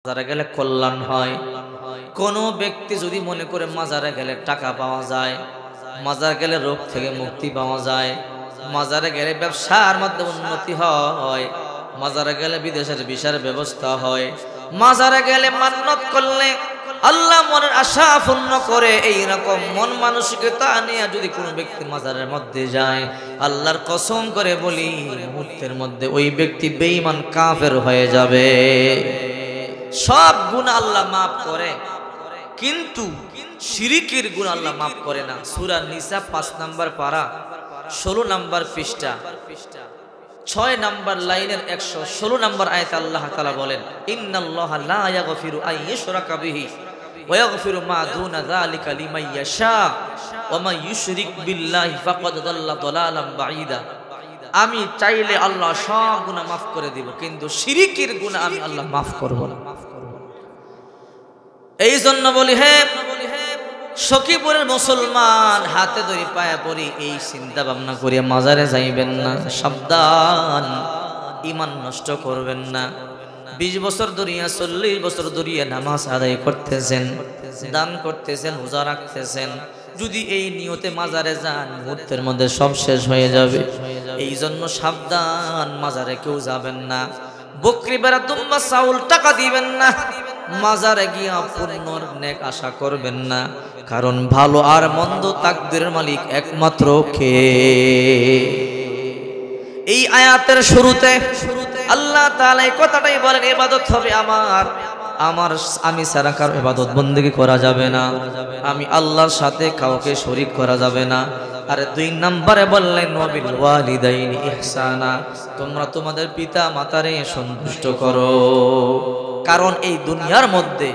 মাজারে গেলে কল্যাণ হয়। কোনো ব্যক্তি যদি মনে করে মাজারে গেলে টাকা পাওয়া যায়, মাজারে গেলে রোগ থেকে মুক্তি পাওয়া যায়, মাজারে গেলে ব্যবসার মধ্যে উন্নতি হয়, মাজারে গেলে বিদেশের ভিসার ব্যবস্থা হয়, মাজারে গেলে মান্নত করলে আল্লাহ মনের আশা পূর্ণ করে, এইরকম মন মানসিকতা নিয়ে যদি কোনো ব্যক্তি মাজারের মধ্যে যায়, আল্লাহর কসম করে বলি মুহূর্তের মধ্যে ওই ব্যক্তি বেঈমান কাফের হয়ে যাবে। সব গুনাহ আল্লাহ মাফ করে, কিন্তু শিরিকের গুনাহ আল্লাহ মাফ করে না। সূরা নিসা 5 নম্বর পারা 16 নম্বর পৃষ্ঠা 6 নম্বর লাইনের 116 নম্বর আয়াতে আল্লাহ তাআলা বলেন, ইন্নাল্লাহা লা ইয়াগফিরু আন ইউশরাকা বিহি ওয়া ইয়াগফিরু মা দুনা যালিকা লিমান ইয়াশা ওয়া মান ইউশরিক বিল্লাহি ফাকাদ দাল্লা দালালাম বাঈদা। আমি চাইলে আল্লাহ সব গুনাহ মাফ করে দিব, কিন্তু শিরিকের গুনাহ আমি আল্লাহ মাফ করব না। এই জন্য বলি, হে সখীপুরের মুসলমান, হাতে ধরি পায়ে পড়ি, এই চিন্তা ভাবনা করিয়া মাজারে যাইবেন না। সাবধান, ঈমান নষ্ট করবেন না। 20 বছর ধরিয়া 40 বছর ধরিয়া নামাজ আদায় করতেছেন, দান করতেছেন, রোজা রাখতেছেন, যদি এই নিয়তে মাজারে যান মুহূর্তের মধ্যে সব শেষ হয়ে যাবে। এই জন্য সাবধান, মাজারে কেউ যাবেন না। বকরি বেড়া দুম্বা চাউল টাকা দিবেন না, মাজারে গিয়া পুণ্যর নেক আশা করবেন না, কারণ ভালো আর মন্দ তাকদীরের মালিক একমাত্র কে। এই আয়াতের শুরুতে আল্লাহ তাআলা এই কথাটাই বলেন, ইবাদত হবে আমার, আমি ছাড়া কারো ইবাদত বন্দেগী করা যাবে না, আমি আল্লাহর সাথে কাউকে শরীক করা যাবে না। আর 2 নম্বরে বললেন ওয়াবিল ওয়ালিদাইনি ইহসানা, তোমরা তোমাদের পিতা মাতারে সন্তুষ্ট করো। কারণ এই দুনিয়ার মধ্যে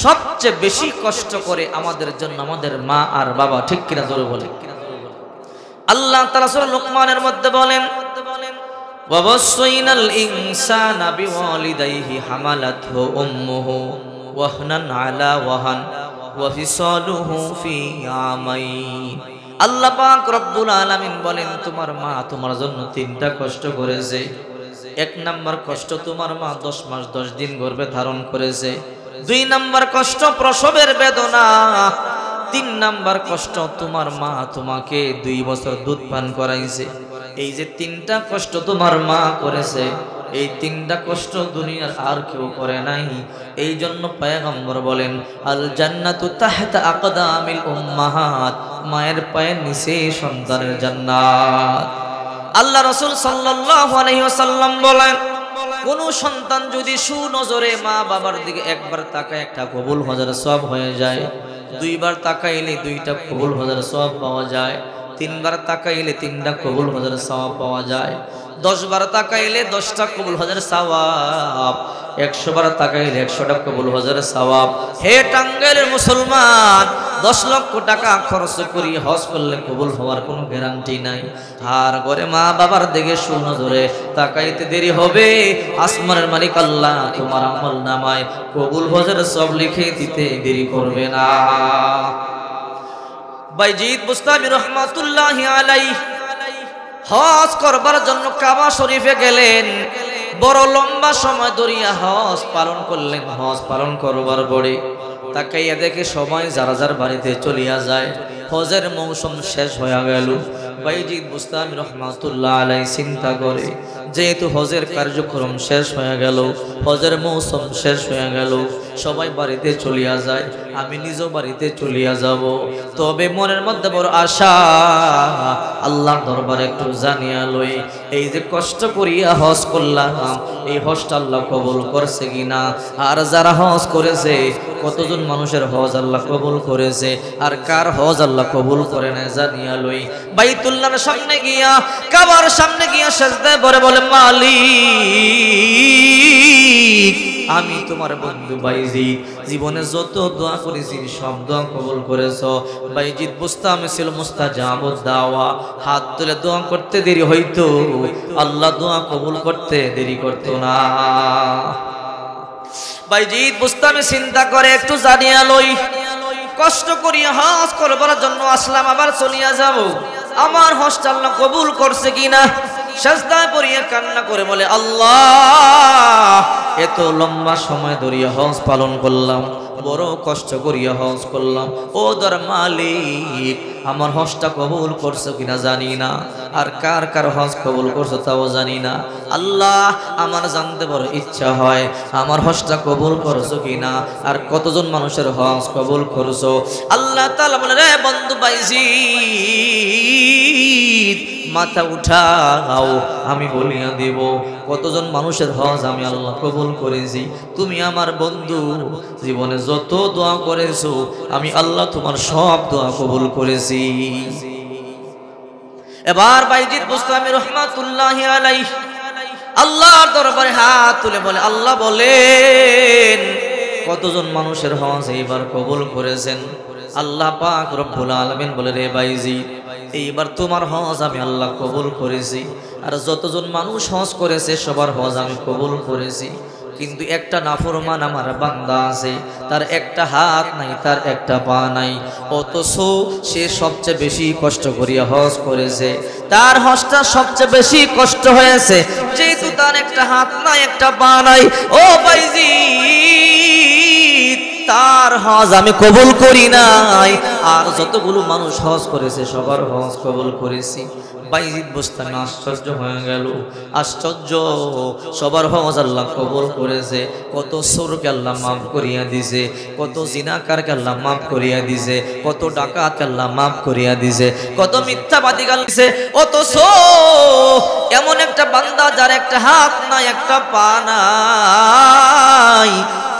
সবচেয়ে বেশি কষ্ট করে আমাদের জন্য আমাদের মা আর বাবা, ঠিক কিনা জোরে বলে। আল্লাহ তাআলা সূরা লুকমানের মধ্যে বলেন, ওয়াবাসাইনাল ইনসানা বিওয়ালিদাইহি হামালাতহু উম্মুহু ওয়াহনান আলা ওয়াহান ওয়া ফিসালুহু ফি আমাইন। আল্লাহ পাক রব্বুল আলামিন বলেন, তোমার মা তোমার জন্য 3টা কষ্ট করেছে। 1 নম্বর কষ্ট, তোমার মা 10 মাস 10 দিন গর্ভে ধারণ করেছে। 2 নম্বর কষ্ট, প্রসবের বেদনা। 3 নম্বর কষ্ট, তোমার মা তোমাকে 2 বছর দুধ পান করাইছে। এই যে 3টা কষ্ট তোমার মা করেছে, এই 3টা কষ্ট দুনিয়ার আর কেউ করে নাই। এই জন্য পয়গম্বর বলেন, আল জান্নাতু তাহতা আকদামিল উম্মাহাত, মায়ের পায়ের নিচে সন্তানের জান্নাত। আল্লাহ রাসূল সাল্লাল্লাহু আলাইহি ওয়াসাল্লাম বলেন, কোন সন্তান যদি সুনজরে মা বাবার দিকে একবার তাকায় একটা কবুল হজের সওয়াব হয়ে যায়, 2 বার তাকাইলে 2টা কবুল হজের সওয়াব পাওয়া যায়, 3 বার তাকাইলে 3টা কবুল হজের সওয়াব পাওয়া যায়, 10 বার তাকাইলে 10টা কবুল হজের সওয়াব, 100 বার তাকাইলে 100টা কবুল হজের সওয়াব। হে টাঙ্গাইলের মুসলমান, 10 লক্ষ টাকা খরচ করি হজ করলে কবুল হওয়ার কোনো গ্যারান্টি নাই। আর ঘরে মা বাবার দিকে সুনজরে তাকাইতে দেরি হবে, আসমানের মালিক আল্লাহ তোমার আমল নামায় কবুল হজের সব লিখে দিতে দেরি করবে না। বাইজিদ বুস্তামি রহমাতুল্লাহি আলাইহি হজ করবার জন্য কাবা শরীফে গেলেন। বড় লম্বা সময় ধরিয়া হজ পালন করলেন। হজ পালন করবার পরে তাকাইয়া দেখে সবাই যার যার বাড়িতে চলিয়া যায়। হজের মৌসুম শেষ হয়ে গেল। বাইজিদ বুস্তামি রহমাতুল্লাহ আলাইহি চিন্তা করে, যেহেতু হজের কার্যক্রম শেষ হয়ে গেল, হজের মৌসুম শেষ হয়ে গেল, সবাই বাড়িতে চলিয়া যায়, আমি নিজ বাড়িতে চলিয়া যাব। তবে মনের মধ্যে বড় আশা, আল্লাহর দরবারে একটু জানিয়া লই, এই যে কষ্ট করিয়া হজ করলাম, এই হজটা আল্লাহ কবুল করছে কিনা। আর যারা হজ করেছে, কতজন মানুষের হজ আল্লাহ কবুল করেছে, আর কার হজ আল্লাহ কবুল করে না জানিয়া লই। বাইতুল্লাহর সামনে গিয়া, কাবার সামনে গিয়া সিজদায় পড়ে বলে, মালিক, আমি তোমার বন্ধু বাইজিদ, জীবনে যত দোয়া করেছি সব দোয়া কবুল করেছো। বাইজিদ বুস্তামি ছিল মুস্তাজাবুদ দাওয়া, হাত তুলে দোয়া করতে দেরি হইতো, আল্লাহ দোয়া কবুল করতে দেরি করতো না। বাইজিদ বুস্তামি চিন্তা করে, একটু জানিয়া লই, কষ্ট করিয়া হজ করবার জন্য আসলাম, আবার চলিয়া যাব, আমার হজটা আল্লাহ কবুল করছে কিনা। সাজদায় পড়িয়া কান্না করে বলে, আল্লাহ এত লম্বা সময় ধরিয়া হজ পালন করলাম, বড় কষ্ট করিয়া হজ করলাম, ও দর মালিক আমার হজটা কবুল করছো কিনা জানি না, আর কার কার হজ কবুল করছো তাও জানি না। আল্লাহ আমার জানতে বড় ইচ্ছা হয় আমার হজটা কবুল করছো কিনা, আর কতজন মানুষের হজ কবুল করছো। আল্লাহ তাআলা বলে, রে বন্ধু বাইজিদ মাথা উঠাও, আমি বলিয়া দেব কতজন মানুষের হজ আমি আল্লাহ কবুল করেছি। তুমি আমার বন্ধু, জীবনে যত দোয়া করেছো আমি আল্লাহ তোমার সব দোয়া কবুল করেছি। এবার বাইজিদ বুস্তামি রহমাতুল্লাহি আলাইহি আল্লাহর দরবারে হাত তুলে বলে, আল্লাহ বলেন কতজন মানুষের হজ এইবার কবুল করেছেন। আল্লাহ পাক রব্বুল আলামিন বলে, রে বাইজিদ এইবার তোমার হজ আমি আল্লাহ কবুল করেছি, আর যতজন মানুষ হজ করেছে সবার হজ আমি কবুল করেছি। কিন্তু একটা নাফরমান আমার বান্দা আছে, তার একটা হাত নাই, তার একটা পা নাই, অথচ সে সবচেয়ে বেশি কষ্ট করিয়া হজ করেছে। তার হজটা সবচেয়ে বেশি কষ্ট হয়েছে, যেহেতু তার একটা হাত নাই, একটা পা নাই। ও বাইজিদ তার হজ আমি কবুল করি নাই, আর যতগুলো মানুষ হজ করেছে সবার হজ কবুল করেছি। বাইজিদ বুস্তামি আশ্চর্য হয়ে গেল, আশ্চর্য, সবার হজ আল্লাহ কবুল করেছে। কত চোরকে আল্লাহ মাফ করিয়া দিছে, কত জিনাকারকে আল্লাহ মাফ করিয়া দিছে, কত ডাকাতকে আল্লাহ মাফ করিয়া দিছে, কত মিথ্যাবাদী দিছে। অথচ এমন একটা বান্দা যার একটা হাত নাই, একটা পা নাই,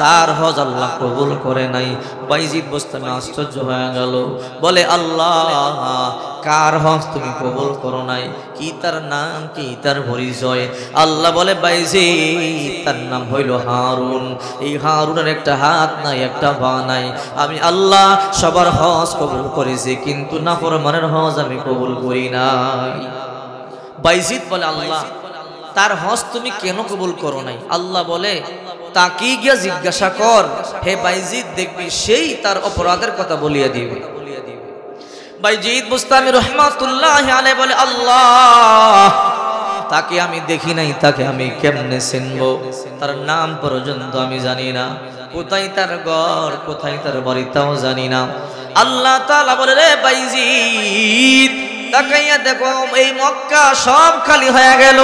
তার হজ আল্লাহ কবুল করে নাই। বাইজিদ বুস্তামি আশ্চর্য হয়ে গেল, বলে আল্লাহ কার হজ তুমি কবুল করো নাই, কি তার নাম, কি তার পরিচয়? আল্লাহ বলে, বাইজিদ তার নাম হইল হারুন। এই হারুনের একটা হাত নাই, একটা পা নাই। আমি আল্লাহ সবার হজ কবুল করেছি, কিন্তু নাফরমানের হজ আমি কবুল করি নাই। বাইজিদ বলে, আল্লাহ তার হজ তুমি কেন কবুল করো নাই? আল্লাহ বলে, তাকে গিয়া জিজ্ঞাসা কর, হে বাইজিদ দেখবি সেই তার অপরাধের কথা বলিয়া দিবে। বাইজিদ বুস্তামি রহমাতুল্লাহি আলাইহি বলে, আল্লাহ তাকে আমি দেখি নাই, তাকে আমি কেমনে চিনবো? তার নাম পর্যন্ত আমি জানি না, কোথায় তার ঘর, কোথায় তার বাড়ি তাও জানি না। আল্লাহ তাআলা বলে, রে বাইজিদ তাকাইয়া দেখো, এই মক্কা সব খালি হয়ে গেল,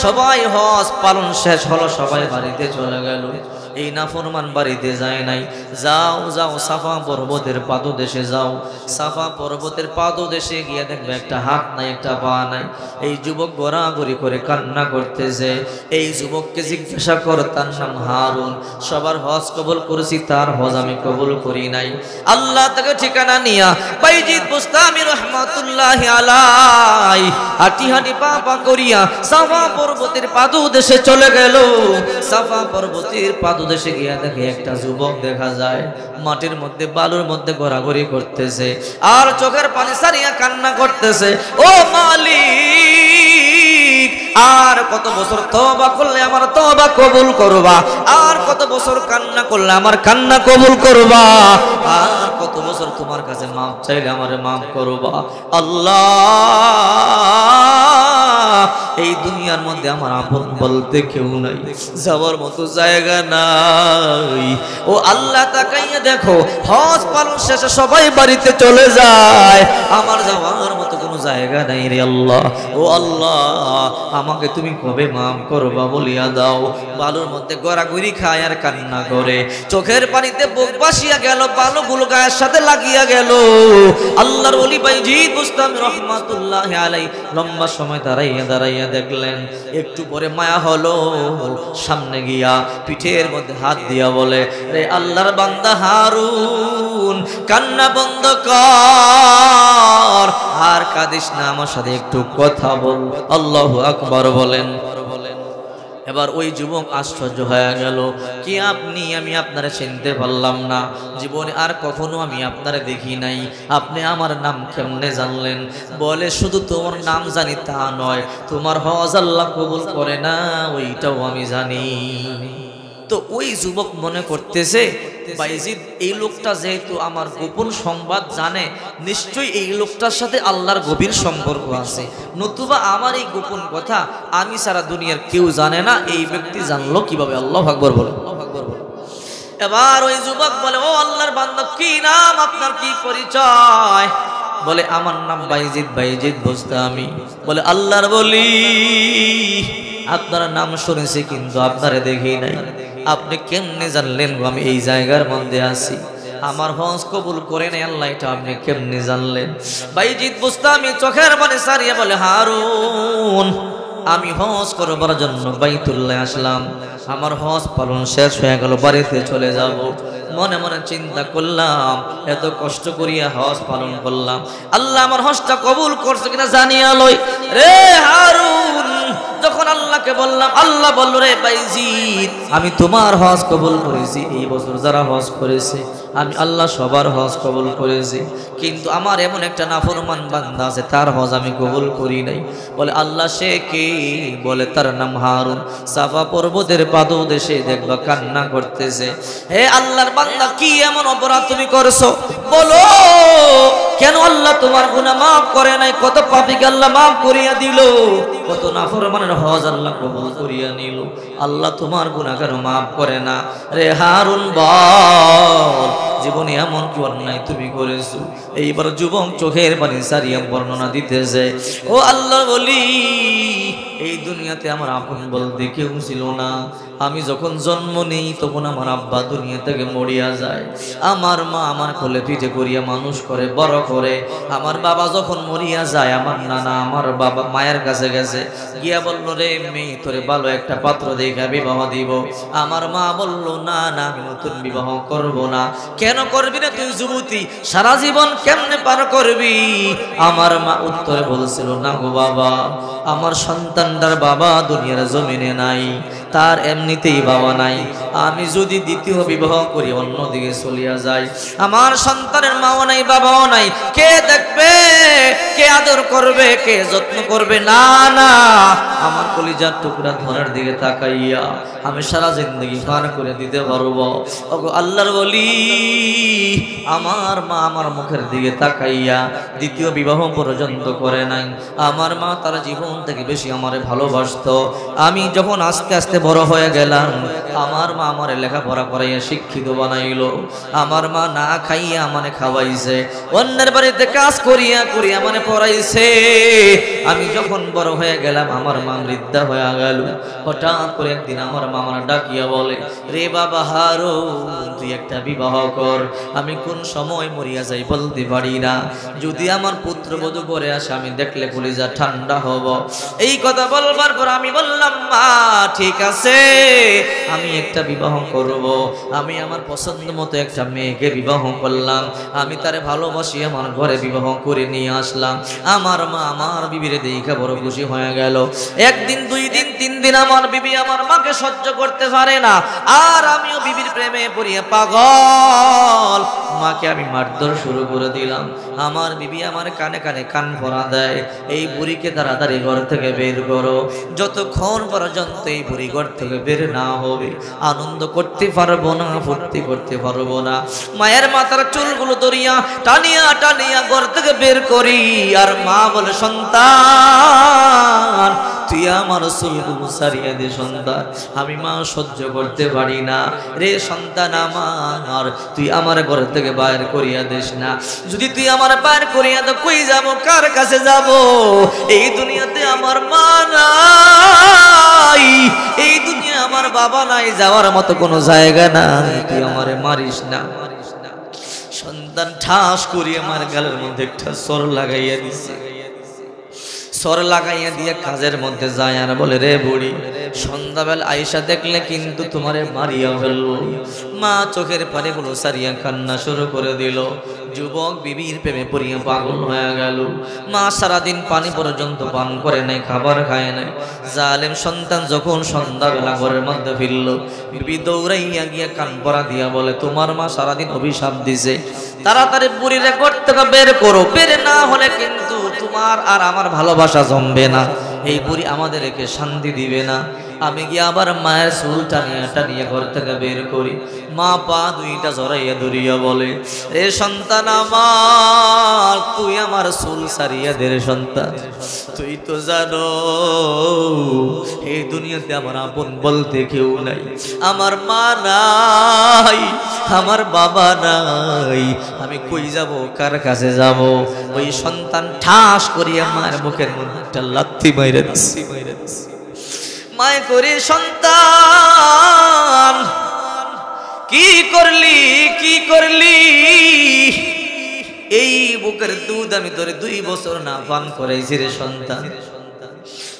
সবাই হজ পালন শেষ হলো, সবাই বাড়িতে চলে গেল, এই নাফরমান বাড়িতে যায় নাই। যাও যাও সাফা পর্বতের পাদদেশে যাও, সাফা পর্বতের পাদদেশে গিয়ে দেখবে একটা হাত নাই, একটা পা নাই। এই যুবক গড়াগড়ি করে কান্না করতেছে। এই যুবককে জিজ্ঞাসা কর, তার নাম হারুন, সবার হজ কবুল করেছি, তার হজ আমি কবুল করি নাই। আল্লাহ তাকে ঠিকানা নিয়া বাইজিদ বুস্তামি রহমাতুল্লাহি আলাইহি হাঁটি হাঁটি পা পা করিয়া সাফা পর্বতের পাদদেশে চলে গেল। সাফা পর্বতের পাদদেশে গিয়া দেখে একটা যুবক দেখা যায়, মাটির মধ্যে বালুর মধ্যে ঘোরাঘুরি করতেছে, আর চোখের পানি সারিয়া কান্না করতেছে। ও মালিক, আর কত বছর তওবা করলে আমার তওবা কবুল করবা? আর কত বছর কান্না করলে আমার কান্না কবুল করবা? আর কত বছর তোমার কাছে মাফ চাইলে আমারে মাফ করবা? আল্লাহ এই দুনিয়ার মধ্যে আমার আপন বলতে কেউ নাই, যাওয়ার মতো জায়গা নাই। ও আল্লাহ তাকাইয়া দেখো, হজ পালন শেষে সবাই বাড়িতে চলে যায়, আমার যাওয়ার মতো কোনো জায়গা নাই রে আল্লাহ। ও আল্লাহ আমাকে তুমি কবে মাফ করবা বলিয়া দাও। বালুর মধ্যে গড়াগড়ি খায় আর কান্না করে, চোখের পানিতে বুক ভাসিয়া গেল, বালুগুলো গায়ের সাথে লাগিয়া গেল। আল্লাহর ওলি বাইজিদ বুস্তামি রহমাতুল্লাহি আলাইহি লম্বা সময় দাঁড়াইয়া দাঁড়াইয়া দেখলেন, একটু পরে মায়া হলো, সামনে গিয়া পিঠের মধ্যে হাত দিয়া বলে, রে আল্লাহর বান্দা হারুন, কান্না বন্ধ কর, আর কাঁদিস না, আমার সাথে একটু কথা বল। আল্লাহু আকবার বলেন। এবার ওই যুবক আশ্চর্য হয়ে গেল, কি আপনি? আমি আপনারা চিনতে পারলাম না, জীবনে আর কখনো আমি আপনারা দেখি নাই, আপনি আমার নাম কেমনে জানলেন? বলে, শুধু তোমার নাম জানি তা নয়, তোমার হজ আল্লাহ কবুল করে না ওইটাও আমি জানি। তো ওই যুবক মনে করতেছে বাইজিদ এই লোকটা যেহেতু আমার গোপন সংবাদ জানে, নিশ্চয়ই এই লোকটার সাথে আল্লাহর গভীর সম্পর্ক আছে, নতুবা আমার এই গোপন কথা আমি সারা দুনিয়ার কেউ জানে না, এই ব্যক্তি জানলো কিভাবে? আল্লাহু আকবার বলে। এবার ওই যুবক বলে, ও আল্লাহর বান্দা, কি নাম আপনার, কি পরিচয়? বলে, আমার নাম বাইজিদ, বাইজিদ বোস্তামি। বলে, আল্লাহর বলি, আপনার নাম শুনেছি কিন্তু আপনারে দেখি নাই, আপনি কেমনে জানলেন গো আমি এই জায়গার মধ্যে আছি? আমার হজ কবুল করে নাই আল্লাহ, এটা আপনি কেমনে জানলেন? বাইজিদ বোস্তামি চোখের পানি সারিয়ে বলে, হারুন, আমি হজ করবার জন্য বাইতুল্লাহ আসলাম, আমার হজ পালন শেষ হয়ে গেল, বাড়িতে চলে যাব। মনে মনে চিন্তা করলাম, এত কষ্ট করিয়া হজ পালন করলাম, আল্লাহ আমার হজটা কবুল করছে কিনা জানিয়া লই। রে হারুন, যখন আল্লাহকে বললাম, আল্লাহ বলল, রে বাইজিদ, আমি তোমার হজ কবুল করেছি, এই বছর যারা হজ করেছে আমি আল্লাহ সবার হজ কবুল করেছি, কিন্তু আমার এমন একটা নাফরমান বান্দা আছে, তার হজ আমি কবুল করি নাই। বলে, আল্লাহ সে কে? বলে, তার নাম হারুন, সাফা পর্বতের পাদদেশে দেখবা কান্না করতেছে। হে আল্লাহর বান্দা, কি এমন অপরাধ তুমি করছো? বলো, কেন আল্লাহ তোমার গুনাহ মাফ করে নাই? কত পাপীকে আল্লাহ মাফ করিয়া দিল, কত নাফরমানের হজ আল্লাহ কবুল করিয়া নিল, আল্লাহ তোমার গুনাহ কেন মাফ করে না? রে হারুন, বল, জীবনে এমন কি অন্যায় তুমি করেছো? এইবার যুবক চোখের পানি সারিয়া বর্ণনা দিতেছে, ও আল্লাহ বলি, এই দুনিয়াতে আমার আপন বলতে কেউ ছিল না, আমি যখন জন্ম নেই তখন আমার আব্বা দুনিয়া থেকে মরিয়া যায়, আমার মা আমার কোলে পিঠে করিয়া মানুষ করে, বড় করে। আমার বাবা যখন মরিয়া যায়, আমার নানা আমার বাবা মায়ের কাছে গেছে, গিয়া বলল, রে মেয়ে, তোরে ভালো একটা পাত্র দেখা বিবাহ দিব। আমার মা বলল, না না, আমি নতুন বিবাহ করব না। কেন করবি না? তুই যুবতী, সারা জীবন কেমনে পার করবি? আমার মা উত্তরে বলছিল, না গো বাবা, আমার সন্তানটার বাবা দুনিয়ার জমিনে নাই, তার এমনিতেই বাবা নাই, আমি যদি দ্বিতীয় বিবাহ করি অন্যদিকে চলিয়া যাই, আমার সন্তানের মাও নাই, বাবাও নাই, কে দেখবে, কে আদর করবে, কে যত্ন করবে? না না, আমার কলিজার টুকরা ধরার দিকে তাকাইয়া আমি সারা জিন্দগি পার করে দিতে পারবো। ওগো আল্লাহর বলি, আমার মা আমার মুখের দিকে তাকাইয়া দ্বিতীয় বিবাহ পর্যন্ত করে নাই, আমার মা তার জীবন থেকে বেশি আমারে ভালোবাসতো। আমি যখন আস্তে আস্তে বড় হয়ে গেলাম, আমার মা আমারে লেখাপড়া করাইয়া শিক্ষিত বানাইল, আমার মা না খাইয়া আমারে খাওয়াইছে, অন্যের বাড়িতে কাজ করিয়া করিয়া আমারে পড়াইছে। আমি যখন বড় হয়ে গেলাম, আমার মা বৃদ্ধা হয়ে গেল। হঠাৎ করে একদিন আমার মা আমার ডাকিয়া বলে, রে বাবা হারুন, তুই একটা বিবাহ কর, আমি কোন সময় মরিয়া যাই বলতে পারি না, যদি আমার পুত্রবধূ করে আসে আমি দেখলে কলিজা ঠান্ডা হব। এই কথা বলবার পর আমি বললাম, মা ঠিক আছে, আমি একটা বিবাহ করব। আমি আমার পছন্দ মতো একটা মেয়েকে বিবাহ করলাম, আমি তারে ভালোবাসি আমার ঘরে বিবাহ করে নিয়ে আসলাম। আমার মা আমার বিবিরে দেখে বড় খুশি হয়ে গেল। একদিন, দুই দিন, তিন দিন আমার বিবি আমার মাকে সহ্য করতে পারে না, আর আমিও বিবির প্রেমে পড়িয়া পাগল, মাকে আমি মারধর শুরু করে দিলাম। আমার বিবি আমার কানে কানে কান পরা দেয়, এই বুড়িকে তাড়াতাড়ি ঘর থেকে বের করো, যতক্ষণ পর্যন্ত এই বুড়ি ঘর থেকে বের না হবে আনন্দ করতে পারবো না, ফুর্তি করতে পারবো না। মায়ের মাথার চুলগুলো ধরিয়া টানিয়া টানিয়া ঘর থেকে বের করি, আর মা বলে, সন্তান তুই আমার চুলগুলো সারিয়ে দে সন্তান, আমি মা সহ্য করতে পারি না রে সন্তান আমার, তুই আমার ঘর থেকে বাইর করিয়া দিস না, যদি তুই আমার বাইর করিয়া তো কই যাব, কার কাছে যাব? এই দুনিয়াতে আমার মা নাই, এই দুনিয়া আমার বাবা নাই, যাওয়ার মতো কোনো জায়গা নাই, তুই আমারে মারিস না। সন্তান ঠাস করিয়া আমার গালের মধ্যে একটা সর লাগাইয়া দিছে, সর লাগাইয়া দিয়ে কাজের মধ্যে যায় আর বলে, রে বুড়ি, সন্ধ্যাবেলা আয়েশা দেখলে কিন্তু তোমারে মারিয়া ফেলবো। মা চোখের পানিগুলো সারিয়া কান্না শুরু করে দিল। যুবক বিবির প্রেমে পড়িয়া পাগল হয়ে গেল। মা সারাদিন পানি পর্যন্ত পান করে নাই, খাবার খায় নাই। জালেম সন্তান যখন সন্ধ্যাবেলা ঘরের মধ্যে ফিরল, বিবি দৌড়াইয়া গিয়া কান পরা দিয়া বলে, তোমার মা সারাদিন অভিশাপ দিছে, তাড়াতাড়ি বুড়িরে ঘর থেকে বের করো, বের না হলে কিন্তু তোমার আর আমার ভালোবাসা জমবে না, এই বুড়ি আমাদেরকে শান্তি দিবে না। আমি গিয়ে আবার মায়ের চুল টানিয়া টানিয়া ঘর থেকে বের করি। মা পা দুইটা জড়াইয়া ধরিয়া বলে, রে সন্তান আমার, তুই আমার চুল সারিয়া দে রে সন্তান। তুই তো জানো এই দুনিয়াতে আমার আপন বলতে কেউ নাই, আমার মা নাই, আমার বাবা নাই, আমি কই যাব, কার কাছে যাব? ওই সন্তান ঠাস করিয়া মায়ের মুখের মধ্যে একটা লাথি মাইরে দিচ্ছে। মায় করে, সন্তান কি করলি, কি করলি? এই বুকের দুধ আমি তোরে 2 বছর না পান করাইছি রে সন্তান,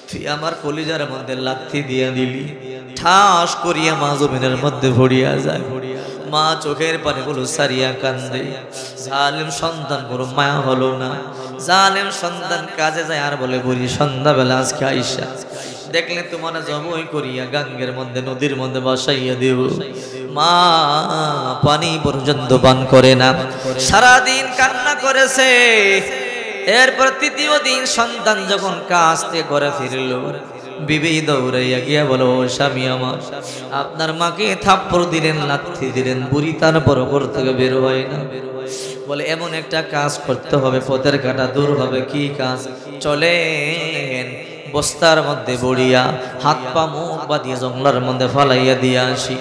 তুই আমার কলিজার মধ্যে লাথি দিয়া দিলি। ঠাস করিয়া মা জমিনের মধ্যে ভরিয়া যায়। মা চোখের পানিগুলো সারিয়া কান্দে। জালেম সন্তান কোনো মায়া হলো না। জালেম সন্তান কাজে যায় আর বলে, বুড়ি সন্ধ্যাবেলা আজকে আইসা দেখলে তোমার জবই করিয়া গাঙ্গের মধ্যে, নদীর মধ্যে বসাইয়া দেব। মা পানি পর্যন্ত পান করে না, সারাদিন কান্না করেছে। এরপর 3য় দিন সন্তান যখন কাজ থেকে ঘরে ফিরল, বিবি দৌড়াইয়া গিয়া বলো, স্বামী আমার, আপনার মাকে থাপ্পড় দিলেন, লাথি দিলেন, বুড়ি তারপর ঘর থেকে বের হয় না। বলে, এমন একটা কাজ করতে হবে, পথের কাটা দূর হবে। কি কাজ? চলেন বস্তার মধ্যে বড়িয়া হাত পা মুখ বাঁধিয়ে জঙ্গলার মধ্যে ফালাইয়া দিয়ে আসি।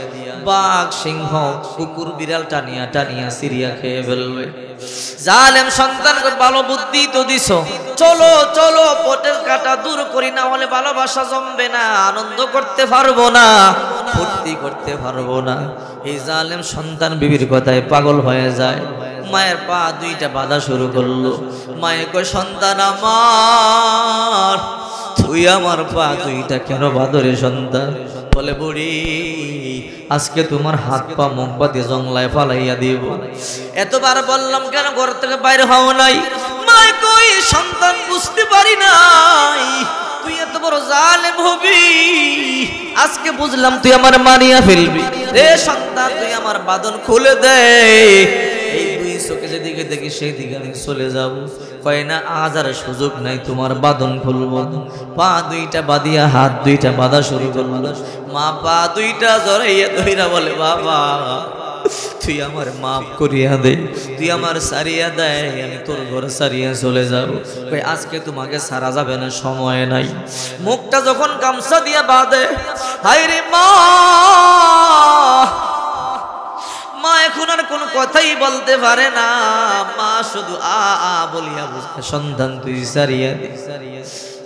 বাঘ, সিংহ, কুকুর, বিড়াল টানিয়া টানিয়া সিরিয়া খেয়ে ফেলবে। জালেম সন্তানকে ভালো বুদ্ধি তো দিছো, চলো চলো পথের কাটা দূর করি, না হলে ভালোবাসা জমবে না, আনন্দ করতে পারবো না, ফুর্তি করতে পারবো না। এই জালেম সন্তান বিবির কথায় পাগল হয়ে যায়। মায়ের পা দুইটা বাঁধা শুরু করলো। মায়ে কয়, সন্তান আমার, তুই আমার পা দুইটা কেন বাঁধরে সন্তান? বলে, বুড়ি আজকে তোমার হাত পা মুখ বাঁধে জংলায় ফালাইয়া দিব। এতবার বললাম কেন ঘর থেকে বাইরে হও নাই? মায় কই, সন্তান বুঝতে পারি নাই তুই এত বড় জালেম হবি, আজকে বুঝলাম তুই আমার মানিয়া ফেলবি। রে সন্তান, তুই আমার বাঁধন খুলে দে। এই 2 চোখে যেদিকে দেখি সেই দিকে আমি চলে যাব। কয় না, আজ আর সুযোগ নাই, তোমার বাঁধন খুলব। পা দুইটা বাঁধিয়া হাত দুইটা বাঁধা শুরু করল। মা পা দুইটা জড়াইয়া ধইরা বলে, বাবা তুই আমার মাফ করিয়া দে, তুই আমার সারিয়া দেয়, আমি তোর ঘর সারিয়া চলে যাব। কই, আজকে তোমাকে সারা যাবে না, সময় নাই। মুখটা যখন গামছা দিয়া বাঁধে, হায় রে মা, মা এখন আর কোনো কথাই বলতে পারে না। মা শুধু আ আ বলিয়া বুঝে, সন্তান তুই সারিয়া দে।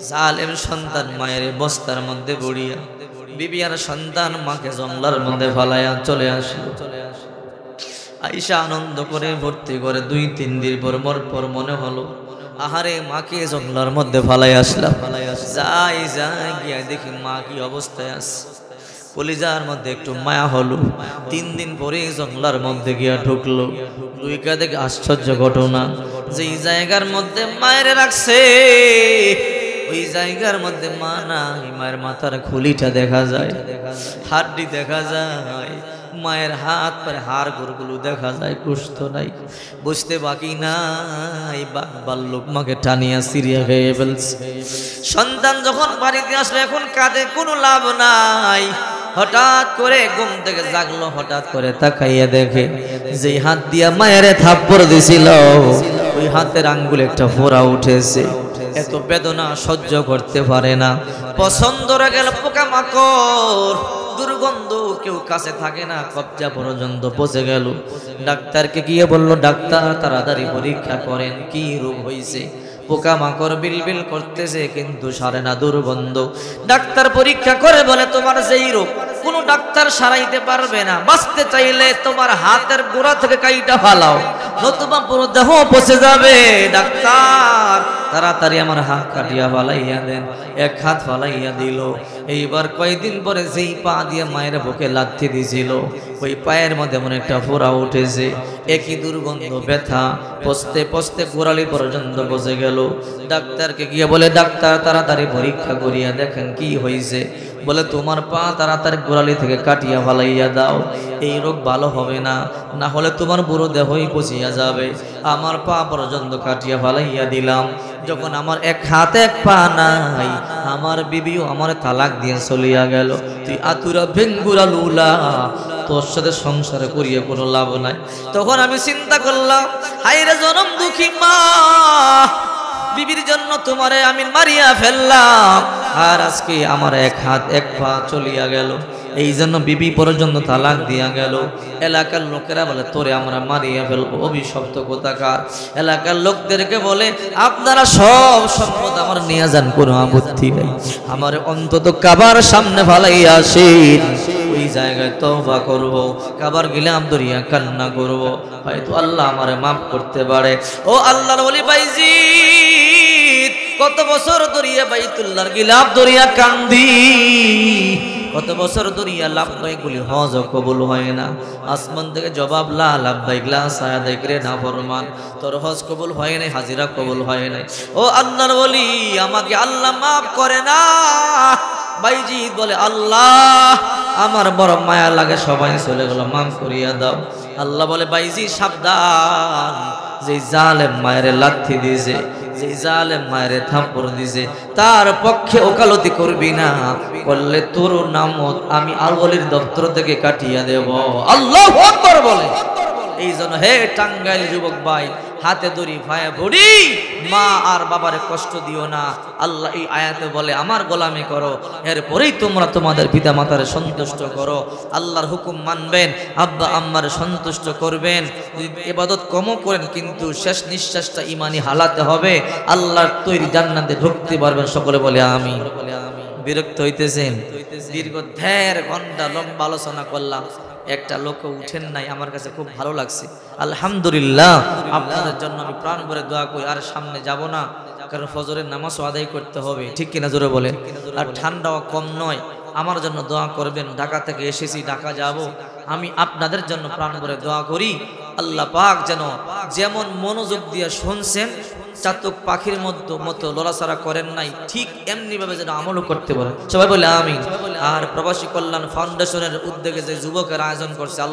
জালেম সন্তান মায়ের বস্তার মধ্যে বড়িয়া, বিবি আর সন্তান মাকে জঙ্গলার মধ্যে ফালাইয়া চলে আসলো। আইসা আনন্দ করে ভর্তি করে 2-3 দিন পর মনে হলো, আহারে মাকে জঙ্গলার মধ্যে ফালাই আসলাম। যাই যাই গিয়া দেখি মা কি অবস্থায় আছে। কলিজার মধ্যে একটু মায়া হলো। 3 দিন পরে জঙ্গলার মধ্যে গিয়া ঢুকলো। দুইকা দেখে আশ্চর্য ঘটনা, যেই জায়গার মধ্যে মায়ের রাখছে ওই জায়গার মধ্যে মা নাই। মায়ের মাথার খুলিটা দেখা যায়, হাড্ডি দেখা যায়, মায়ের হাত পায়ে হাড় গোড়গুলো দেখা যায়, কুষ্ঠ নাই। বুঝতে বাকি নাই, বাল্যক মাকে টানিয়া সিরিয়া খেয়ে ফেলছে। সন্তান যখন বাড়িতে আসলো, এখন কাঁদে, কোনো লাভ নাই। হঠাৎ করে ঘুম থেকে জাগলো, হঠাৎ করে তাকাইয়া দেখে যে হাত দিয়া মায়ের থাপ্পড় দিছিল, ওই হাতের আঙ্গুলে একটা ফোঁড়া উঠেছে। এত বেদনা সহ্য করতে পারে না। পছন্দ হয়ে গেল পোকামাকড়, দুর্গন্ধ, কেউ কাছে থাকে না, কবজা পর্যন্ত পচে গেল। ডাক্তারকে গিয়ে বলল, ডাক্তার তাড়াতাড়ি পরীক্ষা করেন, কি রোগ হয়েছে? পোকামাকড় বিলবিল করতেছে কিন্তু সারে না, দুর্গন্ধ। ডাক্তার পরীক্ষা করে বলে, তোমার যেই রোগ কোনো ডাক্তার সারাইতে পারবে না, বাঁচতে চাইলে তোমার হাতের গোড়া থেকে কাইটা ফালাও, নতুবা পুরো দেহ পচে যাবে। ডাক্তার তাড়াতাড়ি আমার হাত কাটিয়া ফালাইয়া দেন। 1 হাত ফালাইয়া দিল। এইবার কয়েকদিন পরে যেই পা দিয়ে মায়ের বুকে লাথি দিছিল, ওই পায়ের মধ্যে এমন একটা ফোঁড়া উঠেছে, একই দুর্গন্ধ, ব্যথা, পস্তে পস্তে গোড়ালি পর্যন্ত বসে গেল। ডাক্তারকে গিয়ে বলে, ডাক্তার তাড়াতাড়ি পরীক্ষা করিয়া দেখেন কি হয়েছে। বলে, তোমার পা তাড়াতাড়ি গোড়ালি থেকে কাটিয়া ফালাইয়া দাও, এই রোগ ভালো হবে না, না হলে তোমার বুড়ো দেহই পচিয়া যাবে। আমার পা পর্যন্ত কাটিয়া ফালাইয়া দিলাম। যখন আমার এক হাত এক পা নাই, আমার বিবিও আমার তালাক দিয়ে চলিয়া গেল। তুই আতুরা ভেঙ্গুরা লুলা, তোর সাথে সংসারে করিয়ে কোনো লাভ নাই। তখন আমি চিন্তা করলাম, হায়রে জনম দুঃখী মা, বিবির জন্য তোমারে আমি মারিয়া ফেললাম, আর আজকে আমার এক হাত এক পা চলিয়া গেল। এই জন্য বিবি পর্যন্ত তালাক দিয়া গেল। এলাকার লোকেরা বলে, তোরে আমরা মারিয়া ফেলবো, অভিশপ্ত কোথাকার। এলাকার লোকদেরকে বলে, আপনারা সব সম্পদ আমার নিয়ে যান, কোনো আপত্তি নেই, আমার অন্তত কাবার সামনে ফালাইয়া আসেন, ওই জায়গায় তওবা করব, কাবার গিলাম দরিয়া কান্না করব, হয়তো আল্লাহ আমারে মাফ করতে পারে। ও আল্লাহর ওলি বাইজি, কত বছর দরিয়া বাইতুল্লাহর গিলাফ দরিয়া কান্দি, কত বছর দরিয়া লাভবাই গুলি হজ কবুল হয় না। আসমান থেকে জবাব, লা লাভবাইক লা সায়াদাইক রে না ফরমান, তোর হজ কবুল হয় নাই, হাজিরা কবুল হয় নাই। ও আল্লাহর ওলি, আমাকে আল্লাহ মাফ করে না। বাইজি বলে, আল্লাহ আমার বড় মায়া লাগে, সবাই চলে গেল, মাফ করিয়া দাও। আল্লাহ বলে, বাইজি সাবধান, যে জালেম মায়ের লাথি দিয়েছে, যে জালেম মায়ের থাপ্পড় দিয়েছে, তার পক্ষে ওকালতি করবি না, করলে তোর নাম আমি আলওয়ালির দপ্তর থেকে কাটিয়ে দেব। আল্লাহু আকবার বলে। এই জন্য হে টাঙ্গাইল যুবক ভাই, হাতে দড়ি ভায়া ভরি, মা আর বাবারে কষ্ট দিও না। আল্লাহ এই আয়াতে বলে, আমার গোলামি করো, এরপরেই তোমরা তোমাদের পিতা মাতারে সন্তুষ্ট করো। আল্লাহর হুকুম মানবেন, আব্বা আম্মারে সন্তুষ্ট করবেন, ইবাদত কমও করেন, কিন্তু শেষ নিঃশ্বাসটা ইমানি হালাতে হবে, আল্লাহর তৈরি জান্নাতে ঢুকতে পারবেন। সকলে বলে আমিন। বিরক্ত হইতেছেন? দীর্ঘ 1.5 ঘন্টা লম্বা আলোচনা করলাম, একটা লোক উঠেন নাই, আমার কাছে খুব ভালো লাগছে। আলহামদুলিল্লাহ, আপনাদের জন্য আমি প্রাণ ভরে দোয়া করি। আর সামনে যাব না, কারণ ফজরের নামাজও আদায় করতে হবে, ঠিক কিনা জোরে বলে। আর ঠান্ডাও কম নয়, আমার জন্য দোয়া করবেন। ঢাকা থেকে এসেছি, ঢাকা যাব, আমি আপনাদের জন্য প্রাণ ভরে দোয়া করি। আল্লাহ পাক যেন যেমন মনোযোগ দিয়ে শুনছেন, চাতক পাখির মতো লড়াছাড়া করেন নাই, ঠিক এমনি ভাবে যেন আমলও করতে পারে। সবাই বলে আমিন। আর প্রবাসী কল্যাণ ফাউন্ডেশনের উদ্যোগে যে যুবকের আয়োজন করছে,